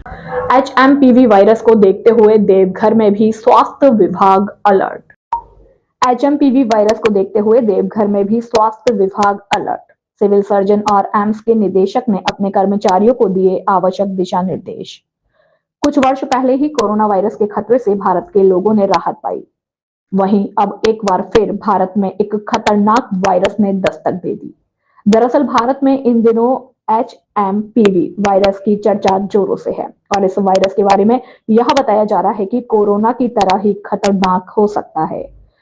HMPV virus को देखते हुए देवघर में भी स्वास्थ्य विभाग अलर्ट। एचएमपीवी वायरस को देखते हुए देवघर में भी स्वास्थ्य विभाग अलर्ट। सिविल सर्जन और एम्स के निदेशक ने अपने कर्मचारियों को दिए आवश्यक दिशा निर्देश। कुछ वर्ष पहले ही कोरोना वायरस के खतरे से भारत के लोगों ने राहत पाई। वहीं अब एक बार फिर भारत में एक खतरनाक वायरस ने दस्तक दे दी। दरअसल भारत में इन दिनों एचएमपीवी वायरस की चर्चा जोरों से है और इस वायरस के बारे में यह बताया जा रहा है कि कोरोना की तरह ही खतरनाक हो सकता है।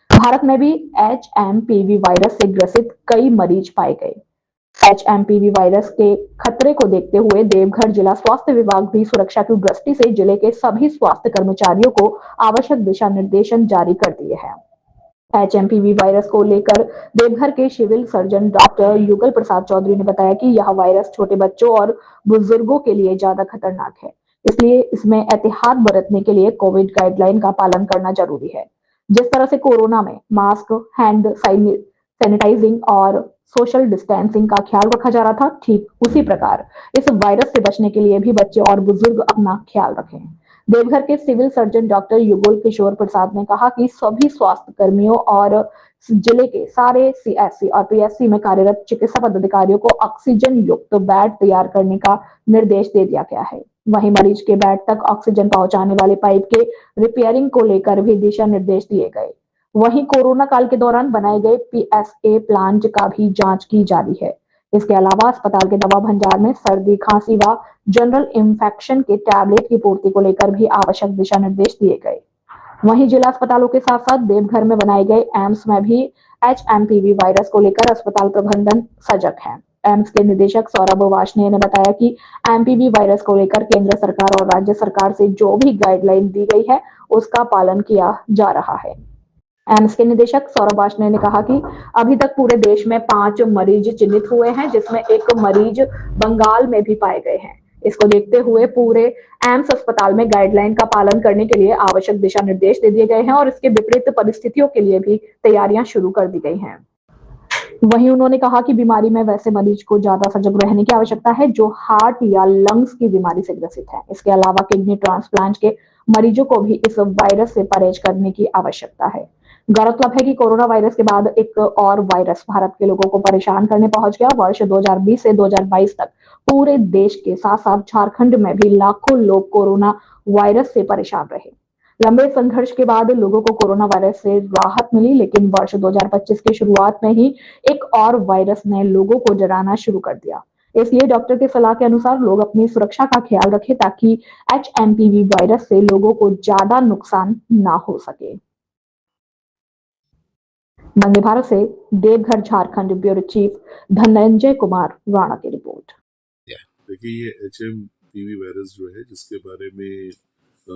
भारत में भी एचएमपीवी वायरस से ग्रसित कई मरीज पाए गए। एचएमपीवी वायरस के खतरे को देखते हुए देवघर जिला स्वास्थ्य विभाग भी सुरक्षा की दृष्टि से जिले के सभी स्वास्थ्य कर्मचारियों को आवश्यक दिशा निर्देशन जारी कर दिए हैं। एचएमपीवी वायरस को लेकर देवघर के सिविल सर्जन डॉक्टर युगल प्रसाद चौधरी ने बताया कि यह वायरस छोटे बच्चों और बुजुर्गों के लिए ज्यादा खतरनाक है, इसलिए इसमें एहतियात बरतने के लिए कोविड गाइडलाइन का पालन करना जरूरी है। जिस तरह से कोरोना में मास्क, हैंड सैनिटाइजिंग और सोशल डिस्टेंसिंग का ख्याल रखा जा रहा था, ठीक उसी प्रकार इस वायरस से बचने के लिए भी बच्चे और बुजुर्ग अपना ख्याल रखें। देवघर के civil surgeon doctor Yugal Kishore प्रसाद ने कहा कि सभी स्वास्थ्य कर्मियों और जिले के सारे सीएससी और पीएससी में कार्यरत चिकित्सा पदाधिकारियों को ऑक्सीजन युक्त बेड तैयार करने का निर्देश दे दिया गया है। वहीं मरीज के बेड तक ऑक्सीजन पहुंचाने वाले पाइप के रिपेयरिंग को लेकर भी दिशा निर्देश दिए गए। वहीं कोरोना काल के दौरान बनाए गए पीएसए प्लांट का भी जांच की जा रही है। इसके अलावा अस्पताल के दवा भंडार में सर्दी, खांसी व जनरल इंफेक्शन के टैबलेट की पूर्ति को लेकर भी आवश्यक दिशा निर्देश दिए गए। वहीं जिला अस्पतालों के साथ साथ देवघर में बनाए गए एम्स में भी एचएमपीवी वायरस को लेकर अस्पताल प्रबंधन सजग है। एम्स के निदेशक सौरभ वार्ष्णेय ने बताया कि एमपीवी वायरस को लेकर केंद्र सरकार और राज्य सरकार से जो भी गाइडलाइन दी गई है उसका पालन किया जा रहा है। एम्स के निदेशक सौरभ वार्ष्णेय ने कहा कि अभी तक पूरे देश में 5 मरीज चिन्हित हुए हैं, जिसमें एक मरीज बंगाल में भी पाए गए हैं। इसको देखते हुए पूरे एम्स अस्पताल में गाइडलाइन का पालन करने के लिए आवश्यक दिशा निर्देश दे दिए गए हैं और इसके विपरीत परिस्थितियों के लिए भी तैयारियां शुरू कर दी गई हैं। वहीं उन्होंने कहा कि बीमारी में वैसे मरीज को ज्यादा सजग रहने की आवश्यकता है जो हार्ट या लंग्स की बीमारी से ग्रसित है। इसके अलावा किडनी ट्रांसप्लांट के मरीजों को भी इस वायरस से परहेज करने की आवश्यकता है। गौरतलब है कि कोरोना वायरस के बाद एक और वायरस भारत के लोगों को परेशान करने पहुंच गया। वर्ष 2020 से 2022 तक पूरे देश के साथ साथ झारखंड में भी लाखों लोग कोरोना वायरस से परेशान रहे। लंबे संघर्ष के बाद लोगों को कोरोना वायरस से राहत मिली, लेकिन वर्ष 2025 की शुरुआत में ही एक और वायरस ने लोगों को डराना शुरू कर दिया। इसलिए डॉक्टर की सलाह के अनुसार लोग अपनी सुरक्षा का ख्याल रखें ताकि एचएमपीवी वायरस से लोगों को ज्यादा नुकसान ना हो सके। वंदे भारत से देवघर झारखंड ब्यूरो चीफ धनंजय कुमार राणा की रिपोर्ट। देखिए, ये एचएमपीवी वायरस जो है जिसके बारे में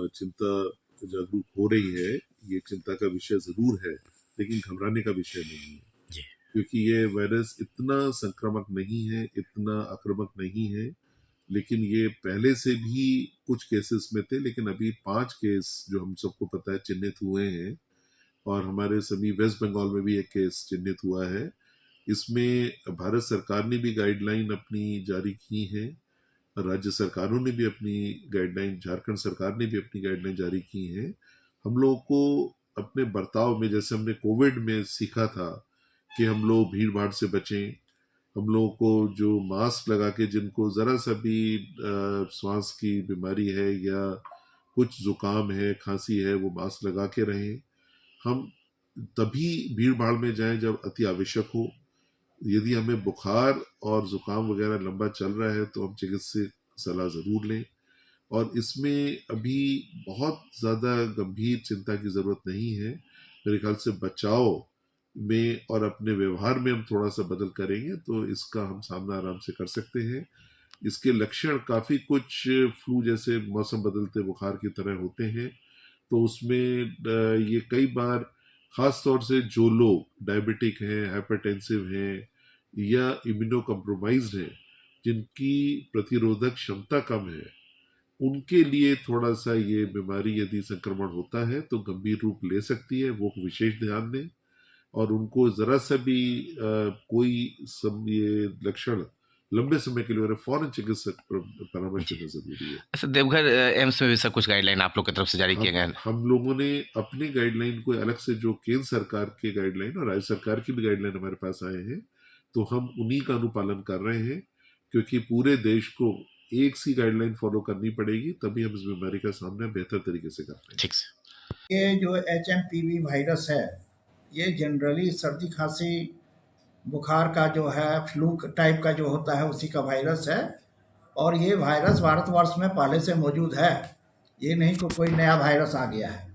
चिंता जागरूक हो रही है, ये चिंता का विषय जरूर है, लेकिन घबराने का विषय नहीं है, क्योंकि ये वायरस इतना संक्रामक नहीं है, इतना आक्रामक नहीं है। लेकिन ये पहले से भी कुछ केसेस में थे, लेकिन अभी 5 केस जो हम सबको पता है चिन्हित हुए हैं, और हमारे सभी वेस्ट बंगाल में भी एक केस चिन्हित हुआ है। इसमें भारत सरकार ने भी गाइडलाइन अपनी जारी की है, राज्य सरकारों ने भी अपनी गाइडलाइन, झारखंड सरकार ने भी अपनी गाइडलाइन जारी की है। हम लोगों को अपने बर्ताव में, जैसे हमने कोविड में सीखा था कि हम लोग भीड़ भाड़ से बचें, हम लोगों को जो मास्क लगा के, जिनको ज़रा सा भी श्वास की बीमारी है या कुछ जुकाम है, खांसी है, वो मास्क लगा के रहें। हम तभी भीड़ भाड़ में जाएं जब अति आवश्यक हो। यदि हमें बुखार और जुकाम वगैरह लंबा चल रहा है तो हम चिकित्सक सलाह ज़रूर लें। और इसमें अभी बहुत ज़्यादा गंभीर चिंता की ज़रूरत नहीं है। मेरे ख्याल से बचाव में और अपने व्यवहार में हम थोड़ा सा बदल करेंगे तो इसका हम सामना आराम से कर सकते हैं। इसके लक्षण काफ़ी कुछ फ्लू जैसे मौसम बदलते बुखार की तरह होते हैं, तो उसमें ये कई बार ख़ास तौर से जो लोग डायबिटिक हैं, हाइपरटेंसिव हैं या इम्यूनो कम्प्रोमाइज्ड हैं, जिनकी प्रतिरोधक क्षमता कम है, उनके लिए थोड़ा सा ये बीमारी यदि संक्रमण होता है तो गंभीर रूप ले सकती है। वो विशेष ध्यान दें और उनको ज़रा सा भी कोई सब ये लक्षण लंबे समय के लिए हो रहा है, फौरन चिकित्सक परामर्श लेना जरूरी है। अच्छा, देवघर एम्स में भी सब कुछ गाइडलाइन आप लोग की तरफ से जारी किए गए हैं? हम लोगों ने अपनी गाइडलाइन को अलग से, जो केंद्र सरकार के गाइडलाइन और राज्य सरकार की भी गाइडलाइन हमारे पास आए हैं, तो हम उन्हीं का अनुपालन कर रहे हैं, क्योंकि पूरे देश को एक सी गाइडलाइन फॉलो करनी पड़ेगी, तभी हम इस बीमारी का सामना बेहतर तरीके से कर पाएंगे। ठीक से। ये जो HMPV वायरस है, ये जनरली सर्दी खांसी बुखार का जो है फ्लू टाइप का जो होता है उसी का वायरस है। और ये वायरस भारतवर्ष में पहले से मौजूद है, ये नहीं कि कोई नया वायरस आ गया है।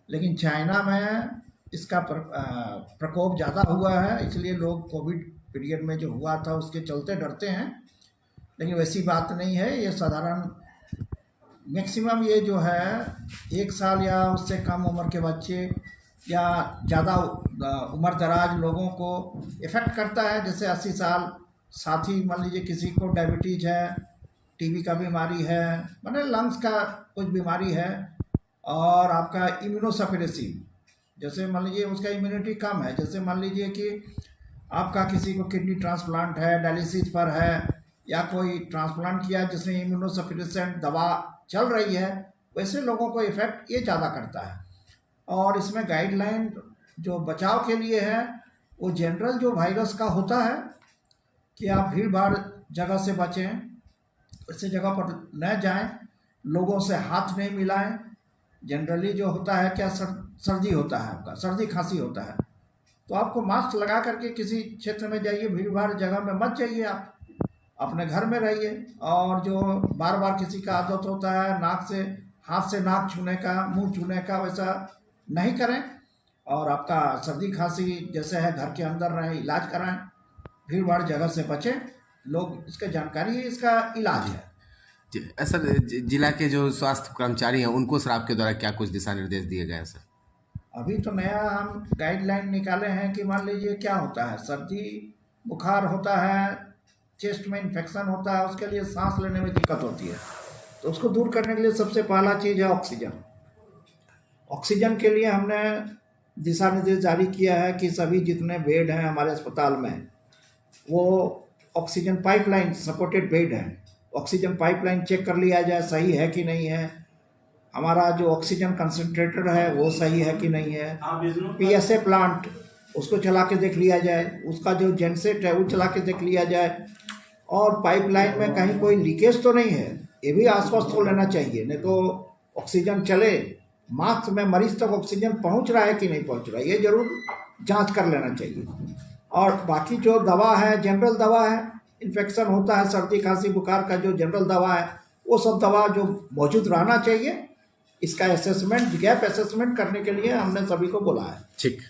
लेकिन चाइना में इसका प्रकोप ज़्यादा हुआ है, इसलिए लोग कोविड पीरियड में जो हुआ था उसके चलते डरते हैं। लेकिन वैसी बात नहीं है, ये साधारण मैक्सिमम ये जो है 1 साल या उससे कम उम्र के बच्चे या ज़्यादा उम्र दराज लोगों को इफ़ेक्ट करता है। जैसे 80 साल, साथ ही मान लीजिए किसी को डायबिटीज़ है, टीबी का बीमारी है, मतलब लंग्स का कुछ बीमारी है, और आपका इम्यूनोसप्रेसिव, जैसे मान लीजिए उसका इम्यूनिटी कम है, जैसे मान लीजिए कि आपका किसी को किडनी ट्रांसप्लांट है, डायलिसिस पर है, या कोई ट्रांसप्लांट किया जिसमें इम्यूनोसप्रेसेंट दवा चल रही है, वैसे लोगों को इफ़ेक्ट ये ज़्यादा करता है। और इसमें गाइडलाइन जो बचाव के लिए है वो जनरल जो वायरस का होता है कि आप भीड़ भाड़ जगह से बचें, ऐसे जगह पर न जाएं, लोगों से हाथ नहीं मिलाएं। जनरली जो होता है क्या, सर्दी होता है, आपका सर्दी खांसी होता है, तो आपको मास्क लगा करके किसी क्षेत्र में जाइए, भीड़ भाड़ जगह में मत जाइए, आप अपने घर में रहिए। और जो बार बार किसी का आदत होता है नाक से, हाथ से नाक छूने का, मुंह छूने का, वैसा नहीं करें। और आपका सर्दी खांसी जैसे है घर के अंदर रहें, इलाज कराएं, भीड़ भाड़ जगह से बचें। लोग इसका जानकारी है, इसका इलाज है। सर, जिला के जो स्वास्थ्य कर्मचारी हैं उनको सर आपके द्वारा क्या कुछ दिशा निर्देश दिए गए हैं सर? अभी तो नया हम गाइडलाइन निकाले हैं कि मान लीजिए क्या होता है, सर्दी बुखार होता है, चेस्ट में इन्फेक्शन होता है, उसके लिए सांस लेने में दिक्कत होती है, तो उसको दूर करने के लिए सबसे पहला चीज़ है ऑक्सीजन। ऑक्सीजन के लिए हमने दिशा निर्देश जारी किया है कि सभी जितने बेड हैं हमारे अस्पताल में वो ऑक्सीजन पाइपलाइन सपोर्टेड बेड हैं, ऑक्सीजन पाइपलाइन चेक कर लिया जाए सही है कि नहीं है, हमारा जो ऑक्सीजन कंसंट्रेटर है वो सही है कि नहीं है, PSA प्लांट उसको चला के देख लिया जाए, उसका जो जेनसेट है वो चला के देख लिया जाए, और पाइपलाइन में कहीं कोई लीकेज तो नहीं है, ये भी आश्वस्त हो लेना चाहिए। नहीं तो ऑक्सीजन चले, मास्क में मरीज तक ऑक्सीजन पहुंच रहा है कि नहीं पहुंच रहा है, ये जरूर जांच कर लेना चाहिए। और बाकी जो दवा है, जनरल दवा है, इन्फेक्शन होता है सर्दी खांसी बुखार का जो जनरल दवा है, वो सब दवा जो मौजूद रहना चाहिए। इसका असेसमेंट, गैप असेसमेंट करने के लिए हमने सभी को बोला है। ठीक।